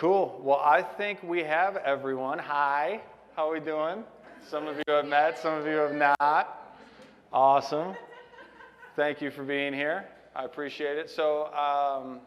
Cool. Well, I think we have everyone. Hi. How are we doing? Some of you have met, some of you have not. Awesome. Thank you for being here. I appreciate it. So,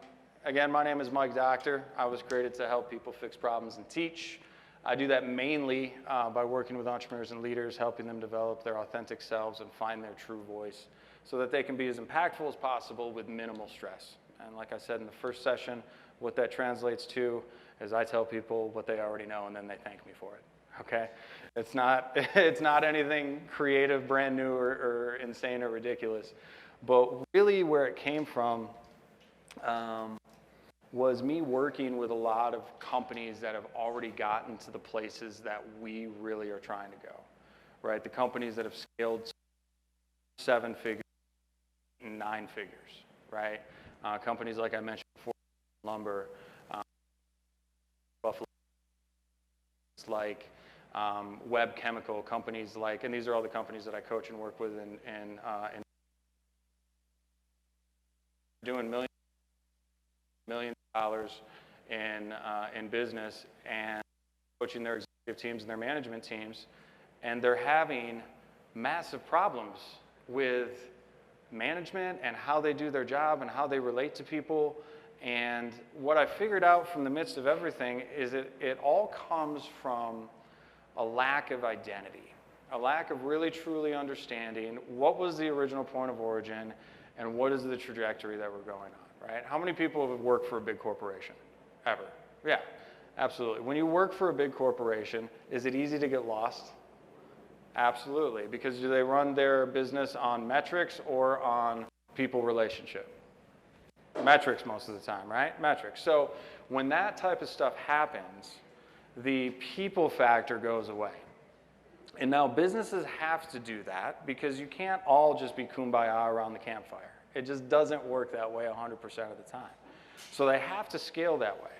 again, my name is Mike Doctor. I was created to help people fix problems and teach. I do that mainly by working with entrepreneurs and leaders, helping them develop their authentic selves and find their true voice so that they can be as impactful as possible with minimal stress. And like I said in the first session, what that translates to is I tell people what they already know and then they thank me for it, okay? It's not anything creative, brand new, or insane or ridiculous. But really where it came from was me working with a lot of companies that have already gotten to the places that we really are trying to go, right? The companies that have scaled 7 figures, 9 figures, right? Companies like I mentioned before, Lumber, Buffalo, like Webb Chemical, companies like, and these are all the companies that I coach and work with and doing million dollars in business and coaching their executive teams and their management teams, and they're having massive problems with management and how they do their job and how they relate to people. And what I figured out from the midst of everything is it all comes from a lack of identity, a lack of really truly understanding what was the original point of origin and what is the trajectory that we're going on, right? How many people have worked for a big corporation, ever? Yeah, absolutely. When you work for a big corporation, is it easy to get lost? Absolutely, because do they run their business on metrics or on people relationship? Metrics most of the time, right? Metrics. So when that type of stuff happens, the people factor goes away. And now businesses have to do that because you can't all just be kumbaya around the campfire. It just doesn't work that way 100% of the time. So they have to scale that way.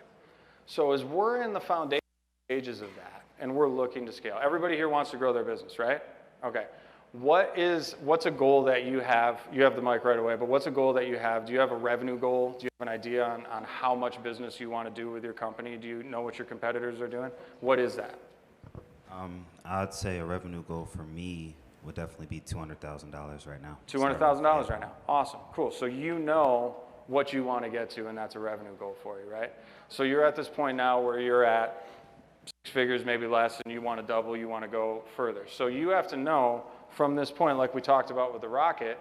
So as we're in the foundation stages of that, and we're looking to scale. Everybody here wants to grow their business, right? Okay. What's a goal that you have? You have the mic right away, but what's a goal that you have? Do you have a revenue goal? Do you have an idea on how much business you want to do with your company? Do you know what your competitors are doing? What is that? I'd say a revenue goal for me would definitely be $200,000 right now. $200,000 right now. Awesome. Cool. So you know what you want to get to, and that's a revenue goal for you, right? So you're at this point now where you're at 6 figures, maybe less, and you want to double, you want to go further. So you have to know from this point, like we talked about with the rocket,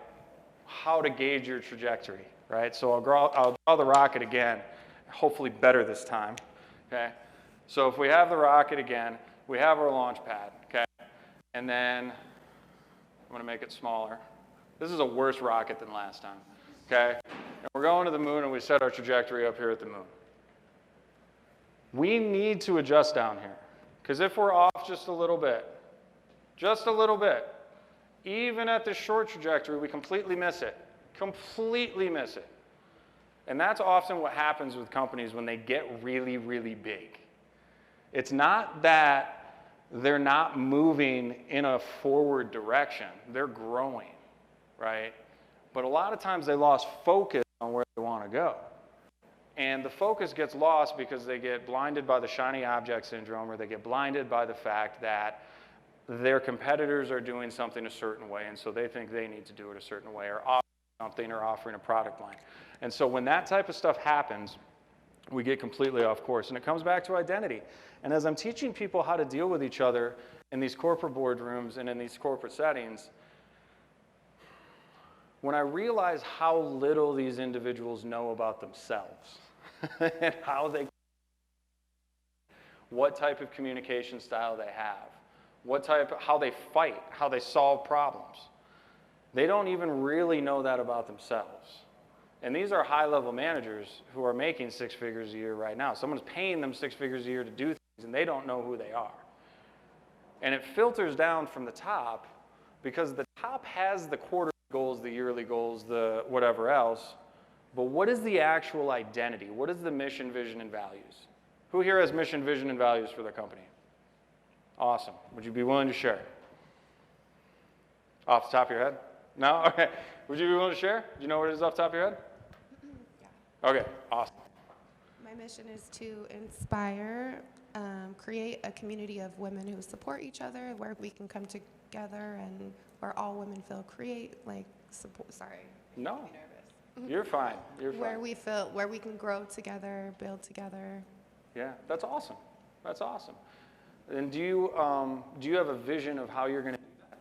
how to gauge your trajectory, right? So I'll draw the rocket again, hopefully better this time, okay? So if we have the rocket again, we have our launch pad, okay? And then I'm going to make it smaller. This is a worse rocket than last time, okay? And we're going to the moon, and we set our trajectory up here at the moon. We need to adjust down here, because if we're off just a little bit, even at this short trajectory, we completely miss it, And that's often what happens with companies when they get really, really big. It's not that they're not moving in a forward direction, they're growing, right? But a lot of times they lost focus on where they want to go. And the focus gets lost because they get blinded by the shiny object syndrome, or they get blinded by the fact that their competitors are doing something a certain way, and so they think they need to do it a certain way, or offering something, or offering a product line. And so when that type of stuff happens, we get completely off course. And it comes back to identity. And as I'm teaching people how to deal with each other in these corporate boardrooms and in these corporate settings, when I realize how little these individuals know about themselves, and what type of communication style they have, how they fight, how they solve problems. They don't even really know that about themselves. And these are high-level managers who are making 6 figures a year right now. Someone's paying them 6 figures a year to do things, and they don't know who they are. And it filters down from the top, because the top has the quarterly goals, the yearly goals, the whatever else. But what is the actual identity? What is the mission, vision, and values? Who here has mission, vision, and values for their company? Awesome. Would you be willing to share? Off the top of your head? No? Okay. Would you be willing to share? Do you know what it is off the top of your head? Yeah. Okay, awesome. My mission is to inspire, create a community of women who support each other, where we can come together and where all women feel support. Sorry. No, I'm nervous. you're fine. You're Where fine. where we can grow together, build together. Yeah, that's awesome. That's awesome. And do you have a vision of how you're going to do that?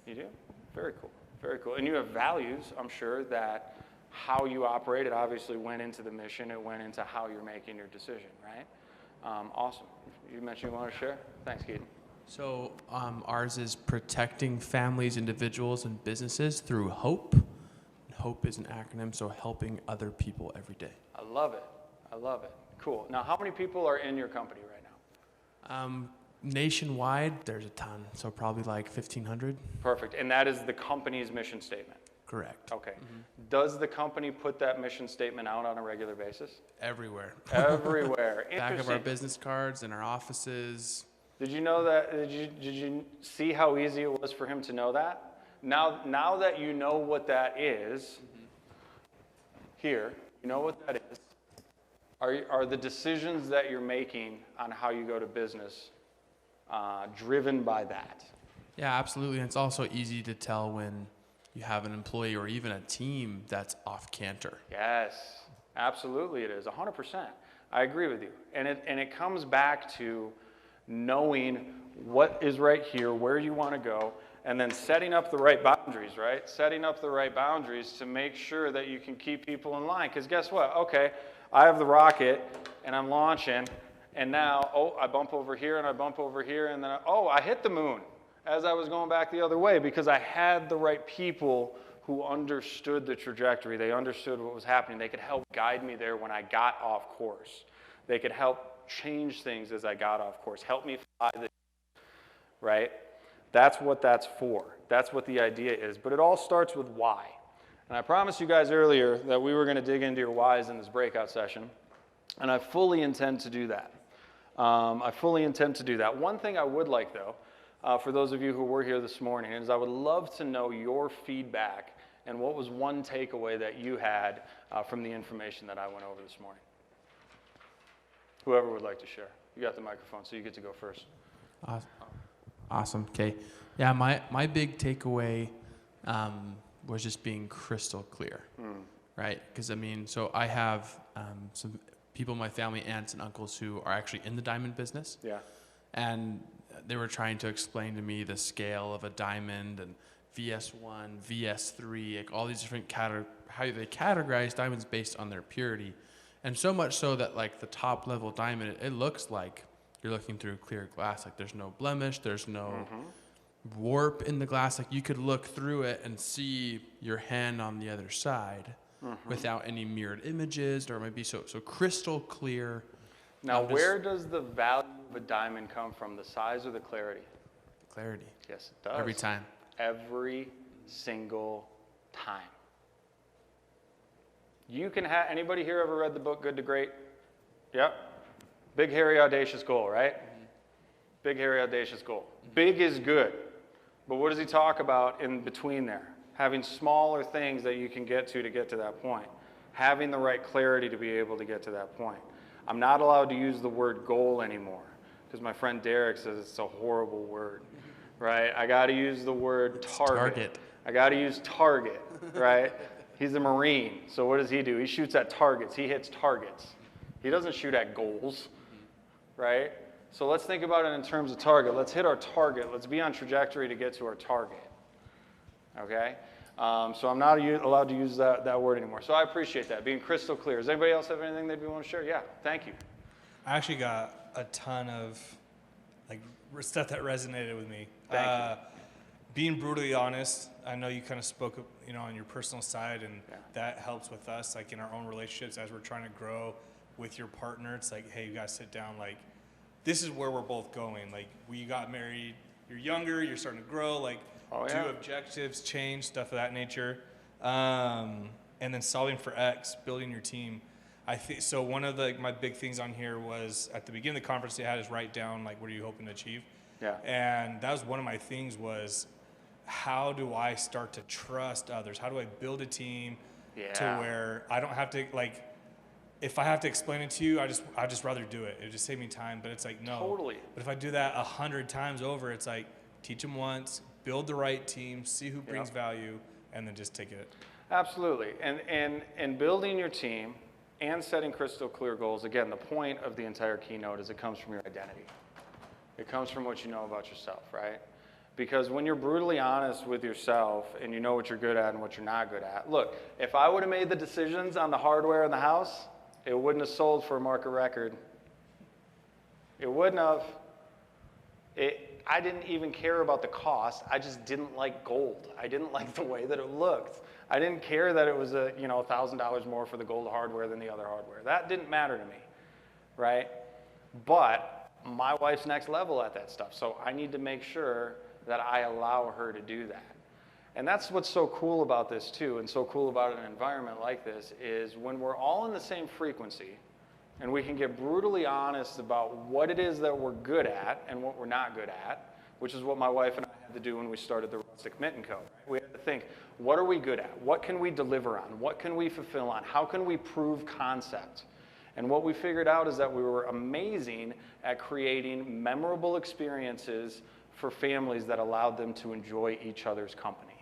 You do? Very cool. Very cool. And you have values, I'm sure, that how you operate, it obviously went into the mission. It went into how you're making your decision, right? Awesome. You mentioned you want to share? Thanks, Keaton. So ours is protecting families, individuals, and businesses through hope. Hope is an acronym, so helping other people every day. I love it. I love it. Cool. Now, how many people are in your company right now? Nationwide, there's a ton, so probably like 1,500. Perfect. And that is the company's mission statement. Correct. Okay. Does the company put that mission statement out on a regular basis? Everywhere. Everywhere. Back of our Interesting. business cards, in our offices. Did you know that? Did you see how easy it was for him to know that? Now that you know what that is, here, you know what that is. Are the decisions that you're making on how you go to business driven by that? Yeah, absolutely. And it's also easy to tell when you have an employee or even a team that's off canter. Yes, absolutely it is, 100%. I agree with you. And it comes back to knowing what is right here, where you want to go, and then setting up the right boundaries, right? Setting up the right boundaries to make sure that you can keep people in line. Because guess what? Okay, I have the rocket, and I'm launching, and now, I bump over here, and I bump over here, and then, I hit the moon as I was going back the other way because I had the right people who understood the trajectory. They understood what was happening. They could help guide me there when I got off course. They could help change things as I got off course, help me fly the, right? That's what that's for. That's what the idea is. But it all starts with why. And I promised you guys earlier that we were going to dig into your whys in this breakout session, and I fully intend to do that. I fully intend to do that. One thing I would like, though, for those of you who were here this morning, is I would love to know your feedback and what was one takeaway that you had from the information that I went over this morning. Whoever would like to share. You got the microphone, so you get to go first. Awesome. Okay. Yeah, my big takeaway was just being crystal clear, right? Because, so I have some people in my family, aunts and uncles, who are actually in the diamond business. Yeah. And they were trying to explain to me the scale of a diamond and VS1, VS3, like all these different how they categorize diamonds based on their purity. And so much so that like the top level diamond, it looks like you're looking through clear glass. Like there's no blemish, there's no warp in the glass. Like you could look through it and see your hand on the other side without any mirrored images, or maybe so crystal clear. Now, where does the value of a diamond come from? The size or the clarity? Clarity. Yes, it does. Every time. Every single time. You can have, anybody here ever read the book Good to Great? Yep. Big, hairy, audacious goal, right? Big, hairy, audacious goal. Big is good. But what does he talk about in between there? Having smaller things that you can get to that point. Having the right clarity to be able to get to that point. I'm not allowed to use the word goal anymore because my friend Derek says it's a horrible word, right? I got to use the word target. I got to use target, right? He's a Marine, so what does he do? He shoots at targets. He hits targets. He doesn't shoot at goals, right? So let's think about it in terms of target. Let's hit our target. Let's be on trajectory to get to our target, okay? So I'm not allowed to use that word anymore. So I appreciate that, being crystal clear. Does anybody else have anything they'd want to share? Yeah, thank you. I actually got a ton of stuff that resonated with me. Thank you. Being brutally honest, I know you kind of spoke, on your personal side, and that helps with us, like in our own relationships as we're trying to grow with your partner. It's like, hey, you guys sit down, like, this is where we're both going. Like, we got married, you're younger, you're starting to grow, like, do objectives change, stuff of that nature. And then solving for X, building your team. I think so. One of my big things on here was at the beginning of the conference they had is write down like what are you hoping to achieve. Yeah. And that was one of my things was how do I start to trust others? How do I build a team to where I don't have to if I have to explain it to you, I just rather do it. It just save me time. But it's like, no. Totally. But if I do that 100 times over, it's like, teach them once, build the right team, see who brings value, and then just take it. Absolutely. And building your team and setting crystal clear goals, again, the point of the entire keynote is it comes from your identity. It comes from what you know about yourself, right? Because when you're brutally honest with yourself and you know what you're good at and what you're not good at, look, if I would have made the decisions on the hardware in the house, it wouldn't have sold for a market record. It wouldn't have. I didn't even care about the cost. I just didn't like gold. I didn't like the way that it looked. I didn't care that it was $1,000 more for the gold hardware than the other hardware. That didn't matter to me, right? But my wife's next level at that stuff, so I need to make sure that I allow her to do that. And that's what's so cool about this too, and so cool about an environment like this, is when we're all in the same frequency, and we can get brutally honest about what it is that we're good at and what we're not good at, which is what my wife and I had to do when we started the Rustic Mitten Co. We had to think, what are we good at? What can we deliver on? What can we fulfill on? How can we prove concept? And what we figured out is that we were amazing at creating memorable experiences for families that allowed them to enjoy each other's company.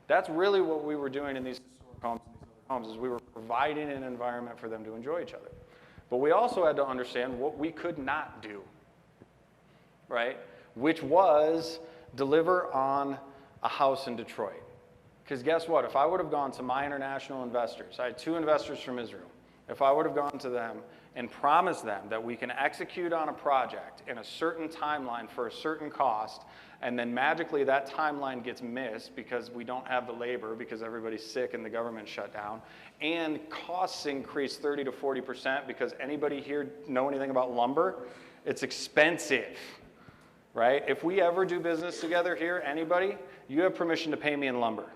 That's really what we were doing in these historic homes and these other homes, is we were providing an environment for them to enjoy each other. But we also had to understand what we could not do, right? Which was deliver on a house in Detroit. Because guess what? If I would have gone to my international investors, I had 2 investors from Israel. If I would have gone to them and promised them that we can execute on a project in a certain timeline for a certain cost, and then magically that timeline gets missed because we don't have the labor because everybody's sick and the government shut down, and costs increase 30 to 40% because anybody here know anything about lumber? It's expensive, right? If we ever do business together here, anybody, you have permission to pay me in lumber,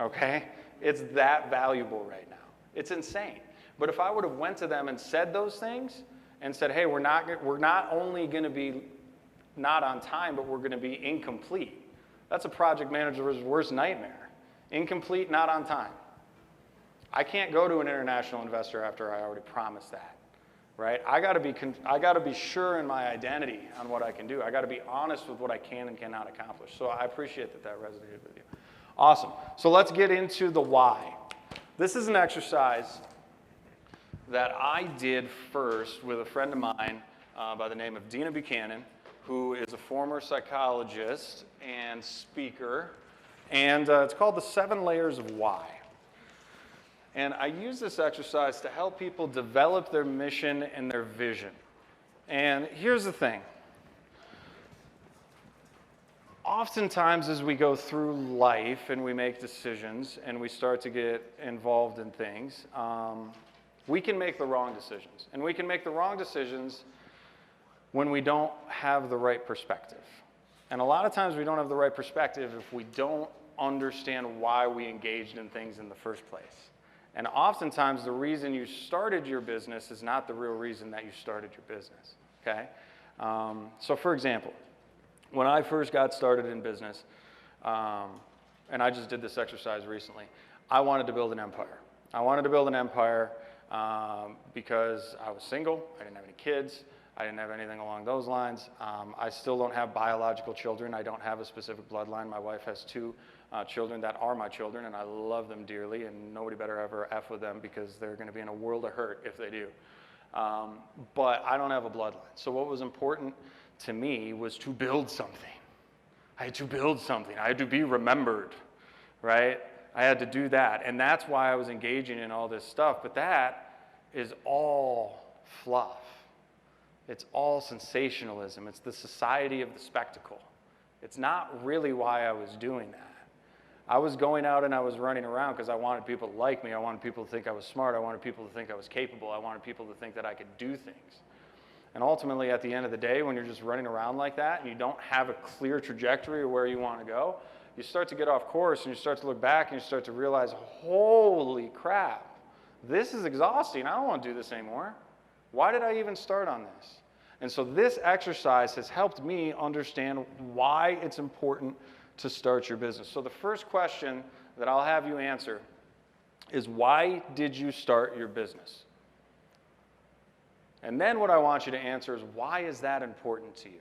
okay? It's that valuable right now. It's insane. But if I would have went to them and said those things and said, hey, we're not only going to be not on time, but we're going to be incomplete. That's a project manager's worst nightmare. Incomplete, not on time. I can't go to an international investor after I already promised that, right? I got to be sure in my identity on what I can do. I got to be honest with what I can and cannot accomplish. So I appreciate that that resonated with you. Awesome. So let's get into the why. This is an exercise that I did first with a friend of mine by the name of Dina Buchanan, who is a former psychologist and speaker, and it's called the 7 Layers of Why. And I use this exercise to help people develop their mission and their vision. And here's the thing. Oftentimes as we go through life and we make decisions and we start to get involved in things, we can make the wrong decisions. And we can make the wrong decisions when we don't have the right perspective. And a lot of times we don't have the right perspective if we don't understand why we engaged in things in the first place. And oftentimes the reason you started your business is not the real reason that you started your business, okay? So for example, when I first got started in business, and I just did this exercise recently, I wanted to build an empire. I wanted to build an empire because I was single, I didn't have any kids, I didn't have anything along those lines. I still don't have biological children. I don't have a specific bloodline. My wife has 2 children that are my children, and I love them dearly, and nobody better ever F with them because they're going to be in a world of hurt if they do. But I don't have a bloodline. So what was important to me was to build something. I had to build something. I had to be remembered, right? I had to do that, and that's why I was engaging in all this stuff. But that is all fluff. It's all sensationalism. It's the society of the spectacle. It's not really why I was doing that. I was going out and I was running around because I wanted people to like me. I wanted people to think I was smart. I wanted people to think I was capable. I wanted people to think that I could do things. And ultimately, at the end of the day, when you're just running around like that and you don't have a clear trajectory of where you want to go, you start to get off course and you start to look back and you start to realize, holy crap, this is exhausting. I don't want to do this anymore. Why did I even start on this? And so this exercise has helped me understand why it's important to start your business. So the first question that I'll have you answer is, why did you start your business? And then what I want you to answer is, why is that important to you?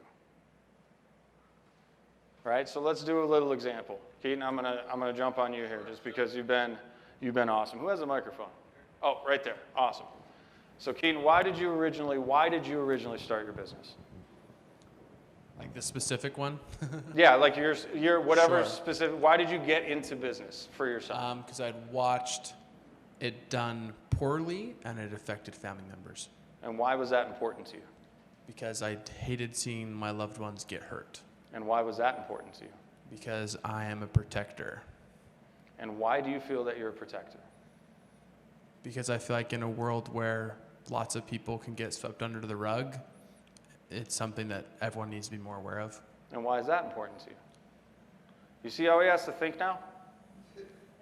Right? So let's do a little example. Keaton, I'm gonna jump on you here just because you've been awesome. Who has a microphone? Oh, right there. Awesome. So Keaton, why did you originally start your business? Like the specific one? Yeah, like your whatever Sure. specific. Why did you get into business for yourself? Because I'd watched it done poorly and it affected family members. And why was that important to you? Because I hated seeing my loved ones get hurt. And why was that important to you? Because I am a protector. And why do you feel that you're a protector? Because I feel like in a world where lots of people can get swept under the rug, it's something that everyone needs to be more aware of. And why is that important to you? You see how he has to think now?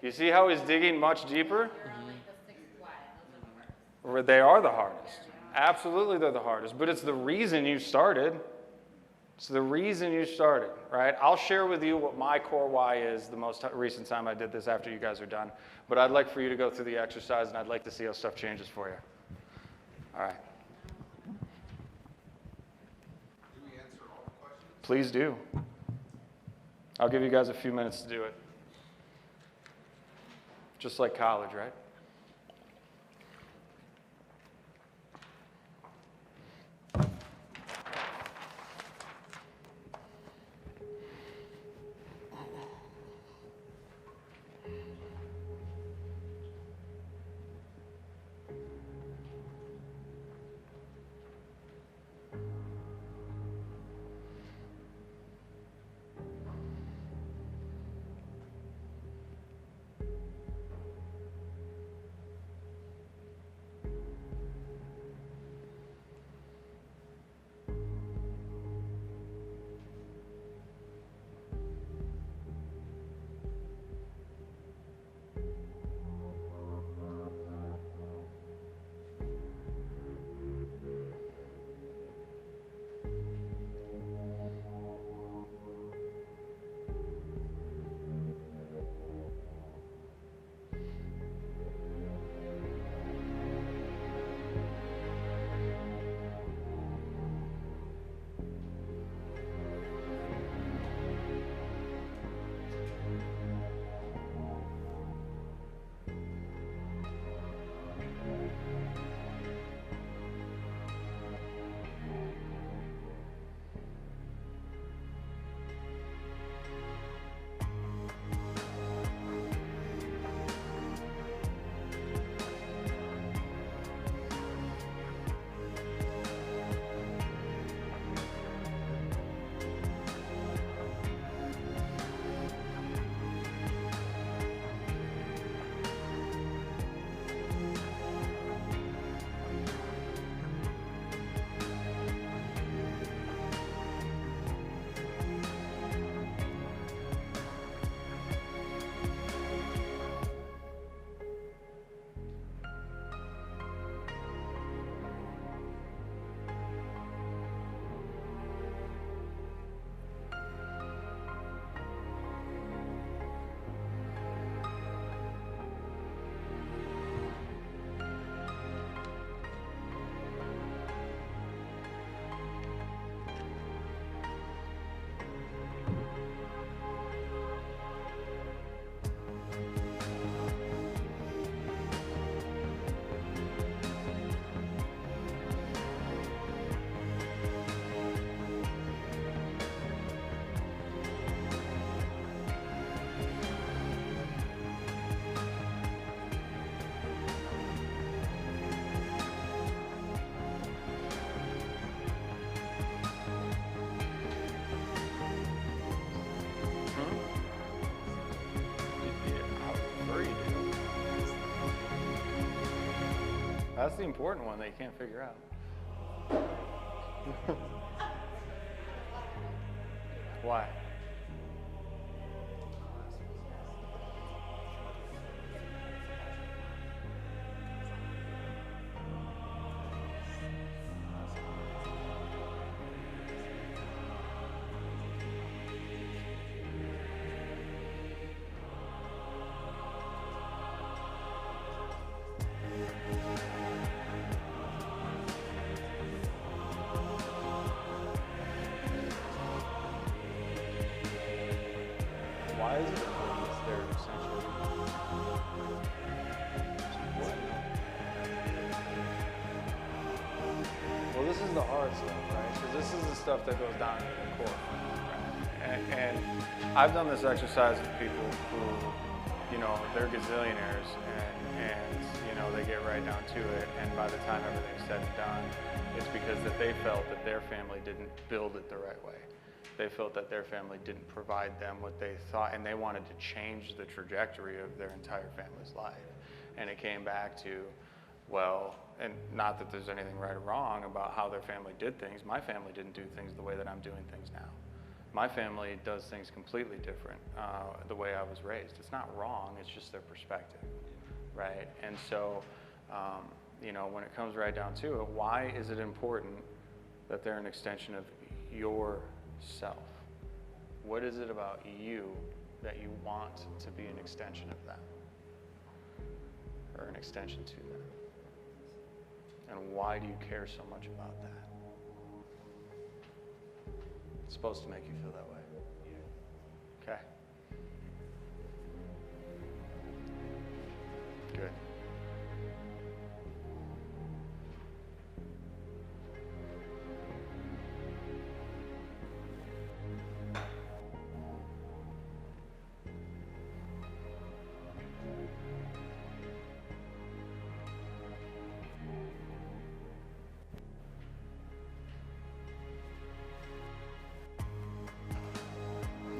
You see how he's digging much deeper? They are the hardest. Absolutely, they're the hardest. But it's the reason you started. It's the reason you started, right? I'll share with you what my core why is the most recent time I did this after you guys are done. But I'd like for you to go through the exercise, and I'd like to see how stuff changes for you. All right. Do we answer all the questions? Please do. I'll give you guys a few minutes to do it. Just like college, right? That's the important one that you can't figure out. Why? Why is it important that they're essentially? Well, this is the hard stuff, right? Because this is the stuff that goes down to the core. Right? And I've done this exercise with people who, you know, they're gazillionaires and you know, they get right down to it. And by the time everything's said and done, it's because that they felt that their family didn't build it the right way. They felt that their family didn't provide them what they thought, and they wanted to change the trajectory of their entire family's life. And it came back to, well, and not that there's anything right or wrong about how their family did things. My family didn't do things the way that I'm doing things now. My family does things completely different the way I was raised. It's not wrong, it's just their perspective, right? And so, you know, when it comes right down to it, why is it important that they're an extension of yourself? What is it about you that you want to be an extension of them? Or an extension to them? And why do you care so much about that? It's supposed to make you feel that way. Okay? Good.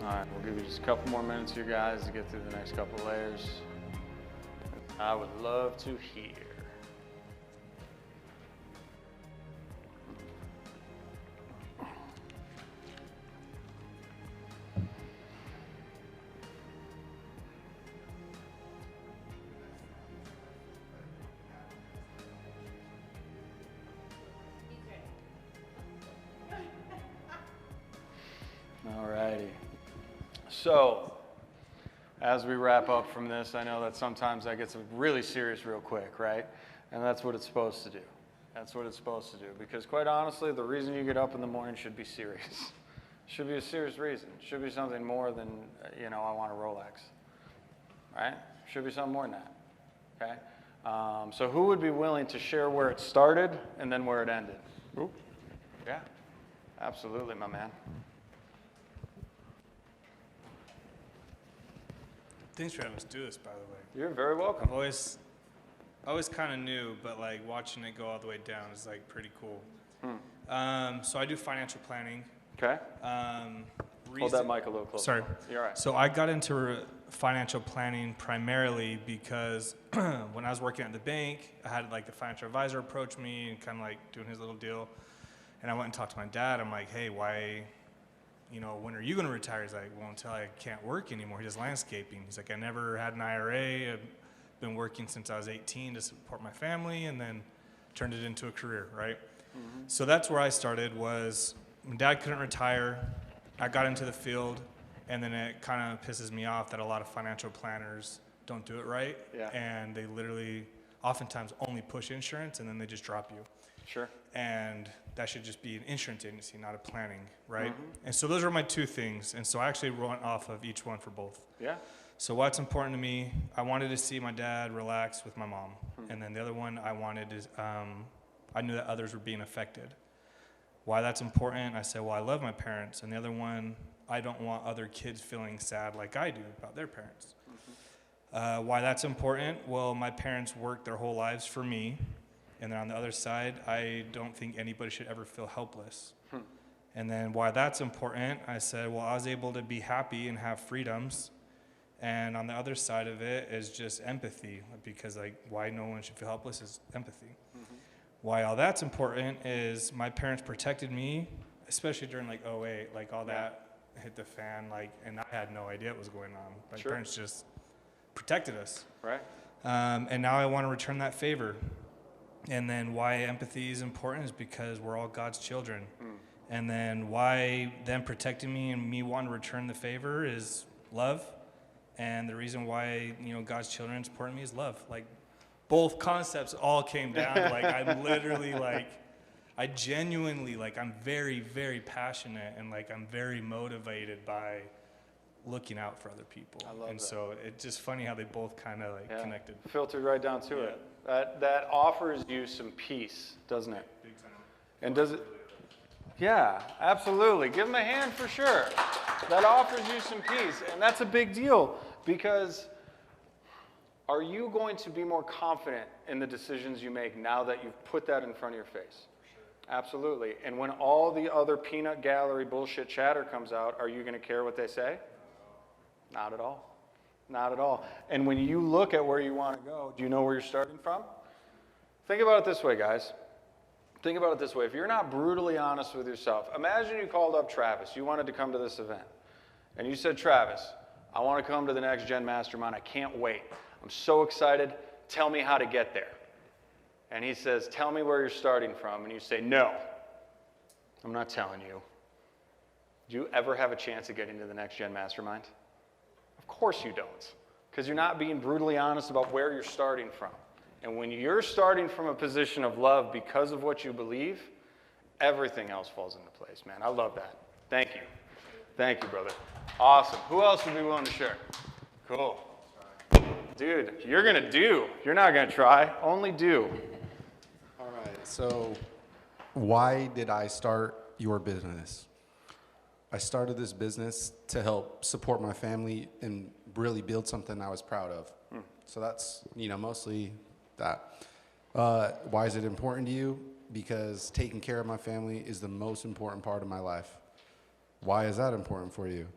All right, we'll give you just a couple more minutes here, guys, to get through the next couple layers. I would love to hear. All righty. So, as we wrap up from this, I know that sometimes that gets really serious real quick, right? And that's what it's supposed to do. That's what it's supposed to do. Because quite honestly, the reason you get up in the morning should be serious. Should be a serious reason. Should be something more than, you know, I want a Rolex, right? Should be something more than that, okay? So who would be willing to share where it started and then where it ended? Ooh. Yeah, absolutely, my man. Thanks for having us do this, by the way. You're very welcome. I've always kind of knew, but like watching it go all the way down is like pretty cool. So I do financial planning. Okay. Hold that mic a little closer. Sorry. You're all right. So I got into financial planning primarily because when I was working at the bank, I had like the financial advisor approach me and kind of like doing his little deal. And I went and talked to my dad. I'm like, hey, why, you know, when are you going to retire? He's like, well, until I can't work anymore. He does landscaping. He's like, I never had an IRA. I've been working since I was 18 to support my family, and then turned it into a career, right? So that's where I started. Was my dad couldn't retire. I got into the field, and then it kind of pisses me off that a lot of financial planners don't do it right. Yeah. And they literally oftentimes only push insurance, and then they just drop you. Sure. And that should just be an insurance agency, not a planning, right? And so those are my two things. And so I actually went off of each one for both. Yeah. So what's important to me, I wanted to see my dad relax with my mom. And then the other one I wanted is, I knew that others were being affected. Why that's important, I said, well, I love my parents. And the other one, I don't want other kids feeling sad like I do about their parents. Why that's important, well, my parents worked their whole lives for me. And then on the other side, I don't think anybody should ever feel helpless. And then why that's important, I said, well, I was able to be happy and have freedoms. And on the other side of it is just empathy, because like why no one should feel helpless is empathy. Why all that's important is my parents protected me, especially during like 08, like all that hit the fan, like, and I had no idea what was going on. My parents just protected us. Right. And now I want to return that favor. And then why empathy is important is because we're all God's children. And then why them protecting me and me wanting to return the favor is love. And the reason why, you know, God's children is important to me is love. Like both concepts all came down. Like I'm literally like, I genuinely, like I'm very, very passionate and like I'm very motivated by looking out for other people. I love and that. so it's just funny how they both kind of like Yeah. connected. Filtered right down to it. That offers you some peace, doesn't it? Big time. And does it? Yeah, absolutely. Give them a hand for sure. That offers you some peace, and that's a big deal because are you going to be more confident in the decisions you make now that you've put that in front of your face? Absolutely. And when all the other peanut gallery bullshit chatter comes out, are you going to care what they say? Not at all. Not at all. And when you look at where you want to go, do you know where you're starting from? Think about it this way, guys. Think about it this way. If you're not brutally honest with yourself, imagine you called up Travis. You wanted to come to this event. And you said, Travis, I want to come to the Next Gen Mastermind. I can't wait. I'm so excited. Tell me how to get there. And he says, tell me where you're starting from. And you say, no, I'm not telling you. Do you ever have a chance of getting to the Next Gen Mastermind? Of course you don't, because you're not being brutally honest about where you're starting from. And when you're starting from a position of love because of what you believe, everything else falls into place, man. I love that. Thank you. Thank you, brother. Awesome. Who else would be willing to share? Cool. Dude, you're going to do. You're not going to try. Only do. All right, so why did I start your business? I started this business to help support my family and really build something I was proud of. So that's, mostly that. Why is it important to you? Because taking care of my family is the most important part of my life. Why is that important for you?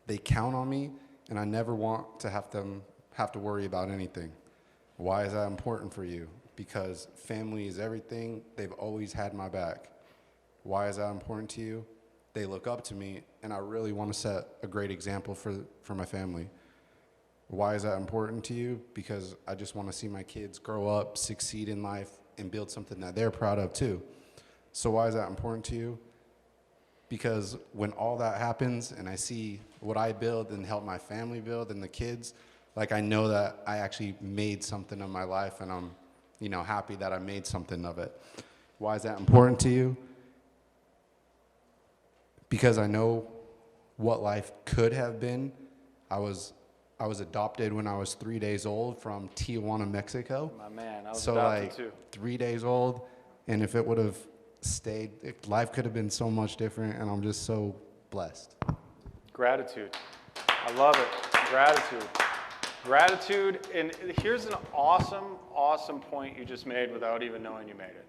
They count on me, and I never want to have to worry about anything. Why is that important for you? Because family is everything. They've always had my back. Why is that important to you? They look up to me, and I really want to set a great example for my family. Why is that important to you? Because I just want to see my kids grow up, succeed in life, and build something that they're proud of too. So why is that important to you? Because when all that happens and I see what I build and help my family build and the kids, like I know that I actually made something of my life, and I'm, happy that I made something of it. Why is that important to you? Because I know what life could have been. I was adopted when I was 3 days old from Tijuana, Mexico. My man, I was So adopted too. 3 days old, and if it would have stayed, life could have been so much different, and I'm just so blessed. Gratitude. I love it. Gratitude. Gratitude, and here's an awesome, awesome point you just made without even knowing you made it.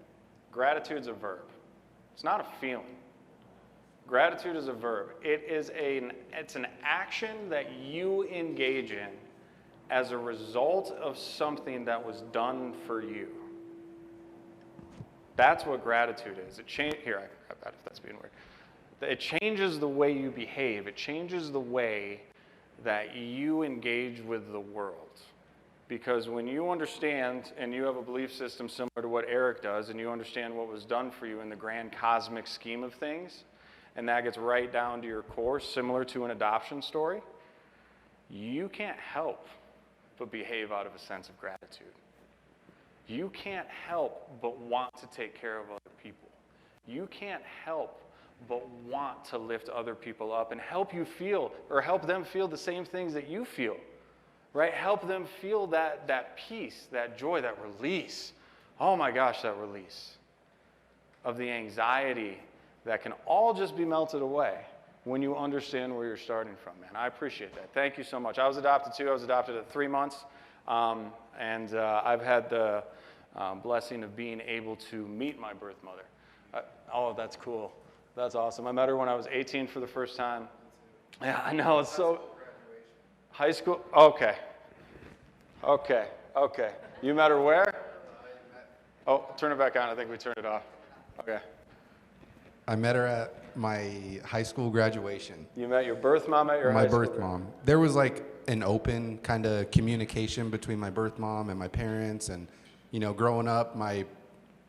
Gratitude's a verb. It's not a feeling. Gratitude is a verb. It's an action that you engage in as a result of something that was done for you. That's what gratitude is. Here, I can grab that if that's being weird. It changes the way you behave. It changes the way that you engage with the world. Because when you understand and you have a belief system similar to what Eric does, and you understand what was done for you in the grand cosmic scheme of things, and that gets right down to your core, similar to an adoption story, you can't help but behave out of a sense of gratitude. You can't help but want to take care of other people. You can't help but want to lift other people up and help you feel, or help them feel the same things that you feel, right? Help them feel that peace, that joy, that release. Oh my gosh, that release of the anxiety that can all just be melted away when you understand where you're starting from, man. I appreciate that. Thank you so much. I was adopted too. I was adopted at 3 months, and I've had the blessing of being able to meet my birth mother. Oh, that's cool. That's awesome. I met her when I was 18 for the first time. Yeah, I know. It's so. High school? Okay. Okay. Okay. You met her where? Oh, turn it back on. I think we turned it off. Okay. I met her at my high school graduation. You met your birth mom at your My high school? birth mom. There was like an open kind of communication between my birth mom and my parents, and growing up, my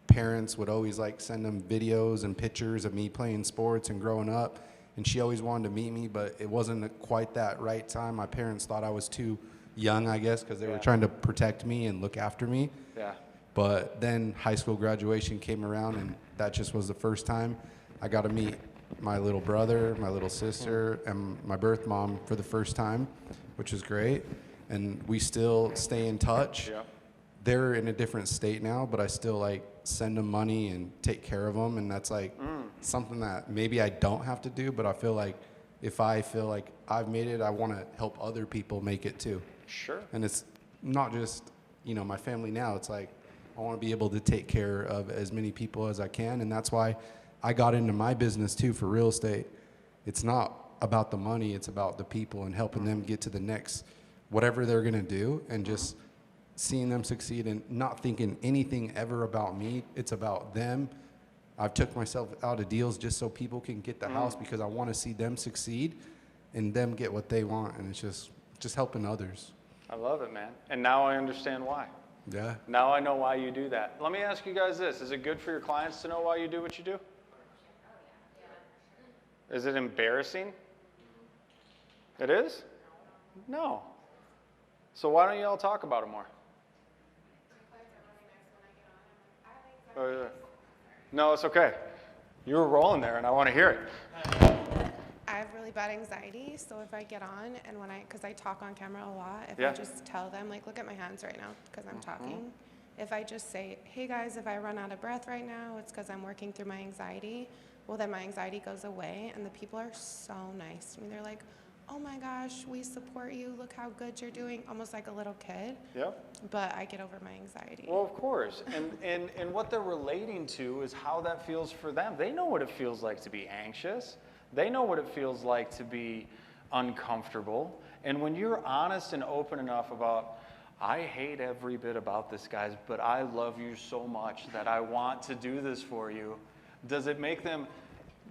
parents would always like send them videos and pictures of me playing sports and growing up, and she always wanted to meet me, but it wasn't quite that right time. My parents thought I was too young, I guess, because they were trying to protect me and look after me. Yeah. But then high school graduation came around, and that just was the first time I got to meet my little brother, my little sister, and my birth mom for the first time, which is great. And we still stay in touch. Yep. They're in a different state now, but I still like send them money and take care of them. And that's like something that maybe I don't have to do, but I feel like if I feel like I've made it, I want to help other people make it too. Sure. And it's not just, you know, my family now. It's like I want to be able to take care of as many people as I can. And that's why I got into my business too for real estate. It's not about the money, it's about the people and helping them get to the next, whatever they're going to do, and just seeing them succeed and not thinking anything ever about me. It's about them. I've took myself out of deals just so people can get the house because I want to see them succeed and them get what they want. And it's just helping others. I love it, man. And now I understand why. Yeah. Now I know why you do that. Let me ask you guys this. Is it good for your clients to know why you do what you do? Is it embarrassing? It is? No. So why don't you all talk about it more? Oh, yeah. No, it's okay. You were rolling there, and I want to hear it. I have really bad anxiety, so if I get on and because I talk on camera a lot, if Yeah. I just tell them, like, look at my hands right now because I'm talking. If I just say, hey guys, if I run out of breath right now, it's because I'm working through my anxiety. Well, then my anxiety goes away, and the people are so nice to me. They're like, oh my gosh, we support you. Look how good you're doing. Almost like a little kid. Yep. But I get over my anxiety. Well, of course. And what they're relating to is how that feels for them. They know what it feels like to be anxious. They know what it feels like to be uncomfortable. And when you're honest and open enough about, I hate every bit about this, guys, but I love you so much that I want to do this for you, does it make them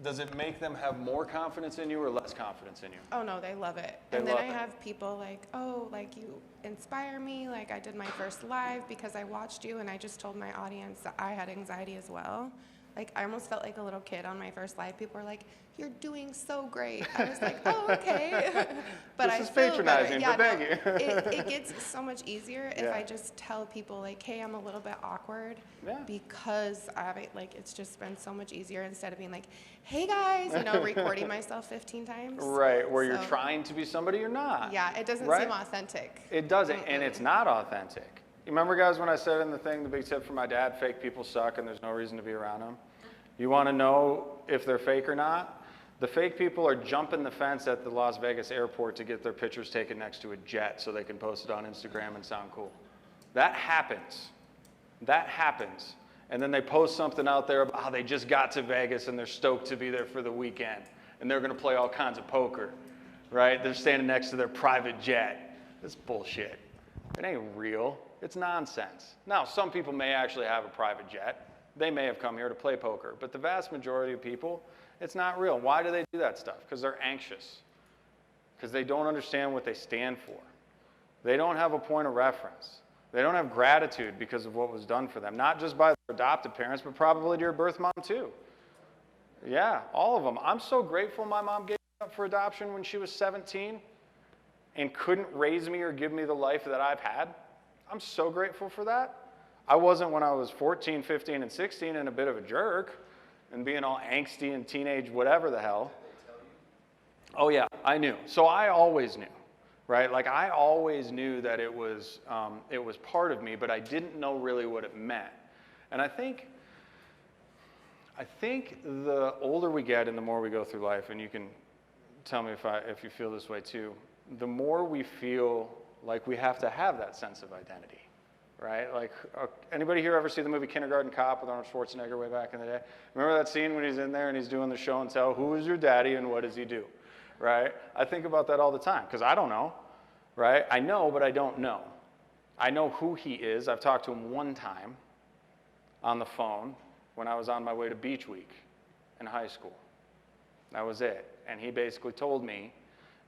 have more confidence in you or less confidence in you? Oh no, they love it. They And then love I it. have people like, oh, like you inspire me. Like I did my first live because I watched you and I just told my audience that I had anxiety as well. Like I almost felt like a little kid on my first live. People were like, you're doing so great. I was like, oh, okay. But This I is feel better. patronizing, Yeah, but thank no, you. it gets so much easier if Yeah. I just tell people like, hey, I'm a little bit awkward Yeah. because I have it, like it's just been so much easier instead of being like, hey guys, you know, recording myself 15 times. Right, where you're So- trying to be somebody you're not. Yeah, it doesn't Right? seem authentic. It doesn't, and it's not authentic. You remember, guys, when I said in the thing, the big tip from my dad, fake people suck and there's no reason to be around them? You want to know if they're fake or not? The fake people are jumping the fence at the Las Vegas airport to get their pictures taken next to a jet so they can post it on Instagram and sound cool. That happens. That happens. And then they post something out there about how they just got to Vegas and they're stoked to be there for the weekend. And they're going to play all kinds of poker, right? They're standing next to their private jet. That's bullshit. It ain't real. It's nonsense. Now, some people may actually have a private jet. They may have come here to play poker. But the vast majority of people, it's not real. Why do they do that stuff? Because they're anxious. Because they don't understand what they stand for. They don't have a point of reference. They don't have gratitude because of what was done for them. Not just by their adopted parents, but probably to your birth mom too. Yeah, all of them. I'm so grateful my mom gave me up for adoption when she was 17 and couldn't raise me or give me the life that I've had. I'm so grateful for that. I wasn't when I was 14, 15, and 16 and a bit of a jerk and being all angsty and teenage whatever the hell. Oh yeah, I knew. So I always knew, right? Like I always knew that it was part of me, but I didn't know really what it meant. And I think the older we get and the more we go through life, and you can tell me if you feel this way too, the more we feel like we have to have that sense of identity. Right? Like, anybody here ever see the movie Kindergarten Cop with Arnold Schwarzenegger way back in the day? Remember that scene when he's in there and he's doing the show and tell, who is your daddy and what does he do? Right? I think about that all the time because I don't know. Right? I know, but I don't know. I know who he is. I've talked to him one time on the phone when I was on my way to Beach Week in high school. That was it. And he basically told me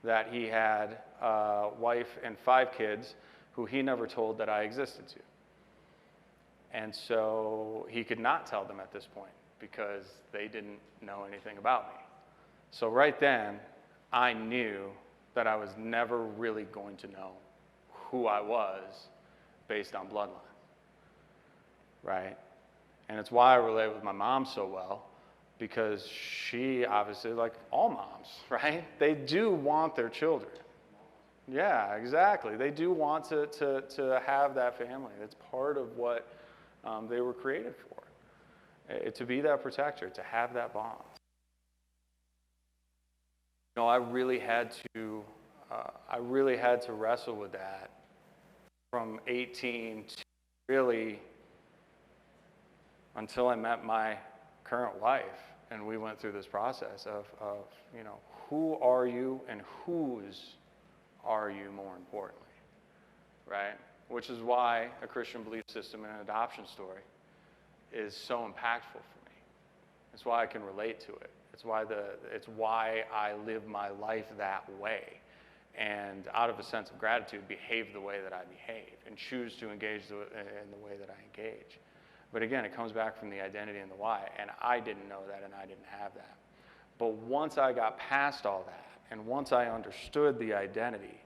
that he had a wife and 5 kids who he never told that I existed to. And so he could not tell them at this point because they didn't know anything about me. So right then, I knew that I was never really going to know who I was based on bloodline, right? And it's why I relate with my mom so well, because she obviously, like all moms, right? They do want their children. Yeah, exactly. They do want to have that family. It's part of what they were created for, to be that protector, to have that bond. You know, I really had to wrestle with that from 18 to really until I met my current wife, and we went through this process of you know, who are you and whose are you, more importantly, right? Which is why a Christian belief system and an adoption story is so impactful for me. It's why I can relate to it. It's why I live my life that way, and out of a sense of gratitude, behave the way that I behave and choose to engage in the way that I engage. But again, it comes back from the identity and the why, and I didn't know that, and I didn't have that. But once I got past all that, and once I understood the identity,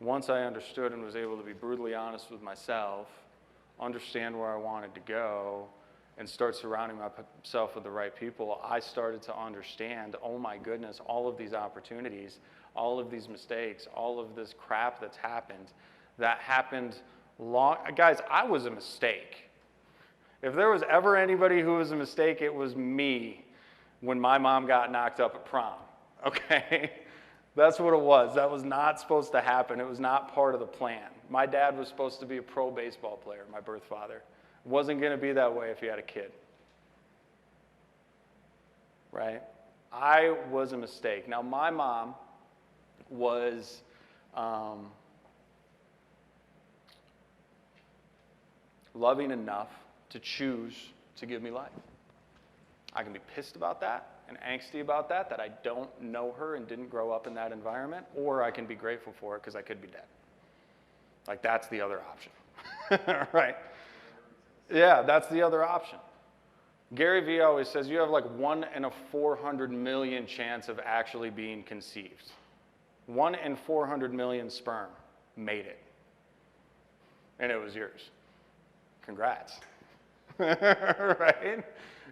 once I understood and was able to be brutally honest with myself, understand where I wanted to go, and start surrounding myself with the right people, I started to understand, oh my goodness, all of these opportunities, all of these mistakes, all of this crap that's happened, that happened guys, I was a mistake. If there was ever anybody who was a mistake, it was me when my mom got knocked up at prom, okay? That's what it was. That was not supposed to happen. It was not part of the plan. My dad was supposed to be a pro baseball player, my birth father. It wasn't going to be that way if he had a kid, right? I was a mistake. Now, my mom was loving enough to choose to give me life. I can be pissed about that and angsty about that I don't know her and didn't grow up in that environment, or I can be grateful for it because I could be dead. Like, that's the other option, right? Yeah, that's the other option. Gary Vee always says you have like 1 in 400 million chance of actually being conceived. 1 in 400 million sperm made it. And it was yours. Congrats. Right?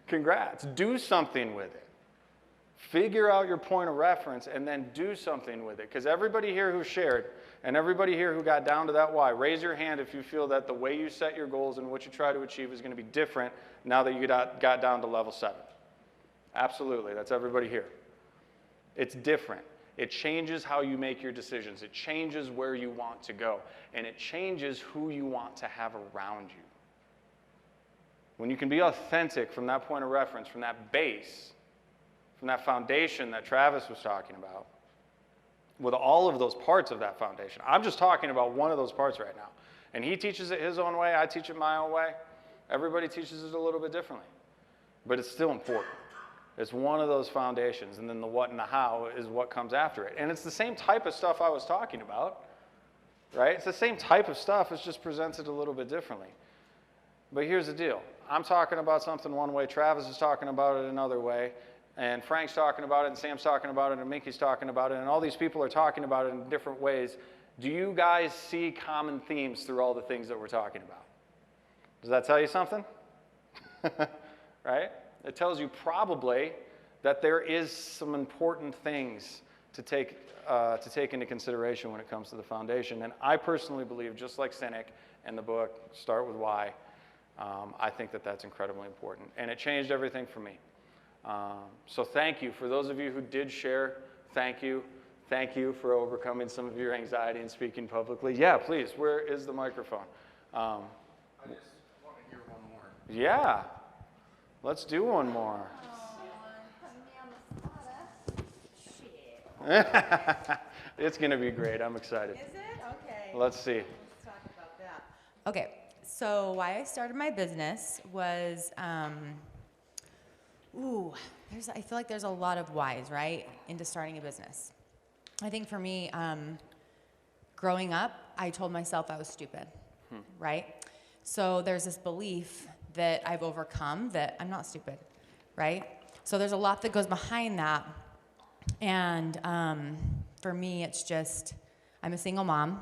Congrats. Do something with it. Figure out your point of reference and then do something with it. Because everybody here who shared and everybody here who got down to that why, raise your hand if you feel that the way you set your goals and what you try to achieve is going to be different now that you got down to level 7. Absolutely. That's everybody here. It's different. It changes how you make your decisions. It changes where you want to go. And it changes who you want to have around you. When you can be authentic from that point of reference, from that base, from that foundation that Travis was talking about, with all of those parts of that foundation. I'm just talking about one of those parts right now. And he teaches it his own way, I teach it my own way. Everybody teaches it a little bit differently. But it's still important. It's one of those foundations, and then the what and the how is what comes after it. And it's the same type of stuff I was talking about, right? It's the same type of stuff, it's just presented a little bit differently. But here's the deal. I'm talking about something one way, Travis is talking about it another way, and Frank's talking about it, and Sam's talking about it, and Minky's talking about it, and all these people are talking about it in different ways. Do you guys see common themes through all the things that we're talking about? Does that tell you something? Right? It tells you probably that there is some important things to take into consideration when it comes to the foundation. And I personally believe, just like Cynic and the book, Start With Why, I think that that's incredibly important. And it changed everything for me. So thank you. For those of you who did share, thank you. Thank you for overcoming some of your anxiety and speaking publicly. Yeah, please. Where is the microphone? I just want to hear one more. Yeah. Let's do one more. It's going to be great. I'm excited. Is it? Okay. Let's see. Let's talk about that. Okay, so why I started my business was, I feel like there's a lot of whys, right, into starting a business. I think for me, growing up, I told myself I was stupid, right? So there's this belief that I've overcome that I'm not stupid, right? So there's a lot that goes behind that. And for me, it's just, I'm a single mom,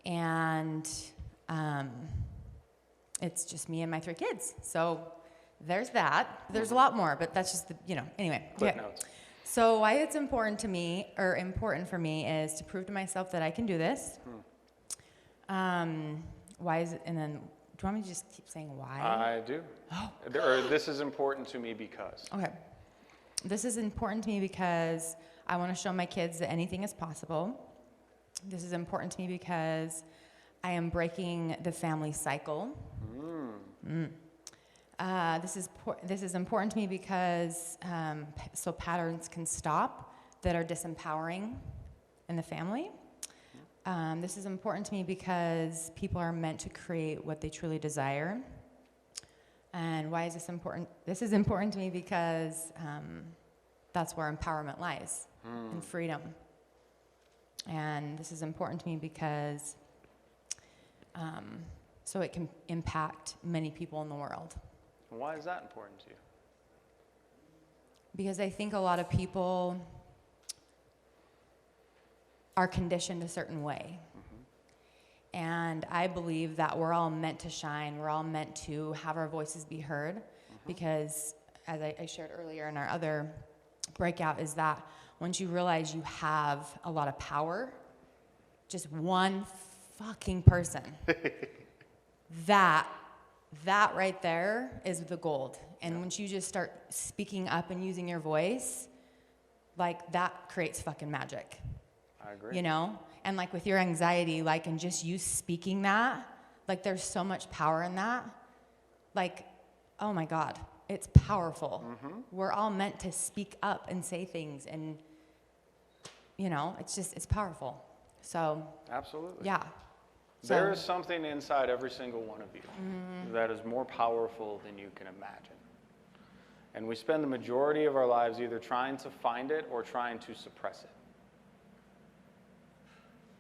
and it's just me and my 3 kids. So there's that. There's a lot more, but that's just the, anyway. Cliff Yeah. notes. So why it's important to me, or important for me, is to prove to myself that I can do this. Why is it, and then, do you want me to just keep saying why? I do. Or this is important to me because. Okay. This is important to me because I want to show my kids that anything is possible. This is important to me because I am breaking the family cycle. This is important to me because so patterns can stop that are disempowering in the family. This is important to me because people are meant to create what they truly desire. And why is this important? This is important to me because that's where empowerment lies, and freedom. And this is important to me because so it can impact many people in the world. Why is that important to you? Because I think a lot of people are conditioned a certain way. And I believe that we're all meant to shine. We're all meant to have our voices be heard. Because, as I shared earlier in our other breakout, is that once you realize you have a lot of power, just one fucking person, that right there is the gold. And once you just start speaking up and using your voice, like, that creates fucking magic. I agree. You know? And like with your anxiety, like, and just you speaking that, like, there's so much power in that. Like, oh my God, it's powerful. We're all meant to speak up and say things, and, it's powerful. So, Absolutely. yeah. There is something inside every single one of you that is more powerful than you can imagine. And we spend the majority of our lives either trying to find it or trying to suppress it.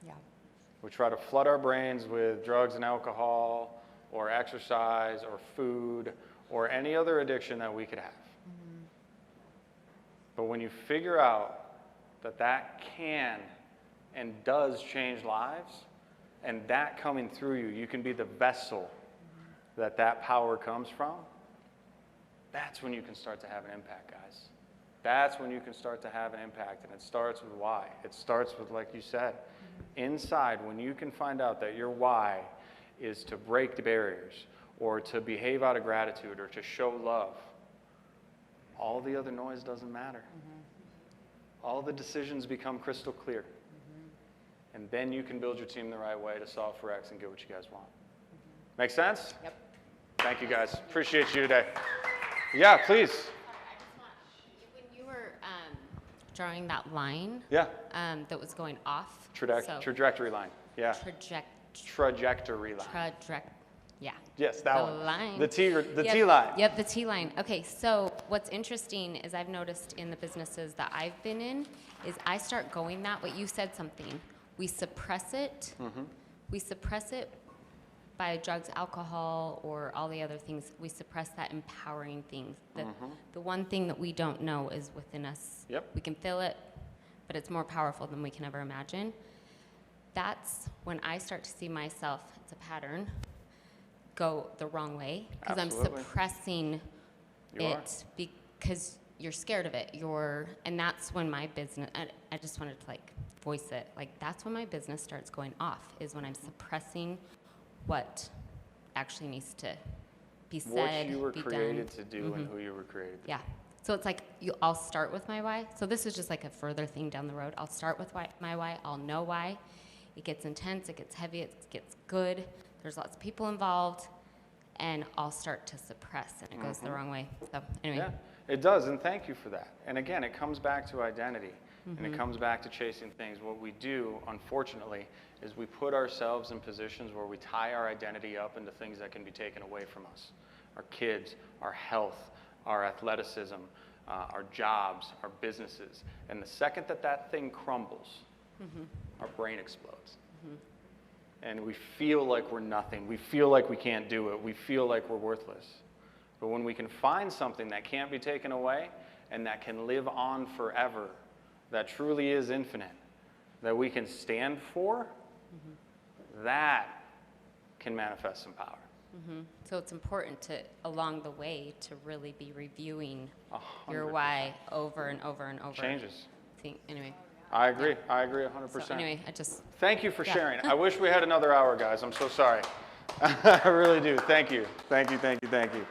Yeah. We try to flood our brains with drugs and alcohol, or exercise, or food, or any other addiction that we could have. But when you figure out that that can and does change lives, and that coming through you, you can be the vessel that that power comes from, that's when you can start to have an impact, guys. That's when you can start to have an impact, and it starts with why. It starts with, like you said, inside, when you can find out that your why is to break the barriers, or to behave out of gratitude, or to show love, all the other noise doesn't matter. All the decisions become crystal clear. And then you can build your team the right way to solve for X and get what you guys want. Make sense? Yep. Thank you, guys. Appreciate you today. Yeah, please. When you were drawing that line Yeah. that was going off. Trajectory line. Yeah. Trajectory line. Yeah. Yes, that The one. line. The T Yep, line. Yep, the T line. Okay, so what's interesting is I've noticed in the businesses that I've been in is I start going that way. You said something. We suppress it. We suppress it by drugs, alcohol, or all the other things. We suppress that empowering things. The one thing that we don't know is within us. Yep. We can feel it, but it's more powerful than we can ever imagine. That's when I start to see myself, it's a pattern, go the wrong way. Because I'm Absolutely. suppressing You are. it because you're scared of it. And that's when my business, I just wanted to voice it. That's when my business starts going off, is when I'm suppressing what actually needs to be said, What you were be created done. to do and who you were created to Yeah. So it's I'll start with my why. So this is just a further thing down the road. I'll start with my why. I'll know why. It gets intense. It gets heavy. It gets good. There's lots of people involved. And I'll start to suppress, and it goes the wrong way. So anyway. Yeah, it does, and thank you for that. And again, it comes back to identity, and it comes back to chasing things. What we do, unfortunately, is we put ourselves in positions where we tie our identity up into things that can be taken away from us. Our kids, our health, our athleticism, our jobs, our businesses. And the second that that thing crumbles, our brain explodes. And we feel like we're nothing. We feel like we can't do it. We feel like we're worthless. But when we can find something that can't be taken away and that can live on forever, that truly is infinite, that we can stand for, that can manifest some power. So it's important to, along the way, to really be reviewing your why over and over and over. Changes. Anyway, I agree. I agree 100%. so anyway, I just, Thank you for Yeah. sharing. I wish we had another hour, guys. I'm so sorry. I really do. Thank you. Thank you, thank you, thank you.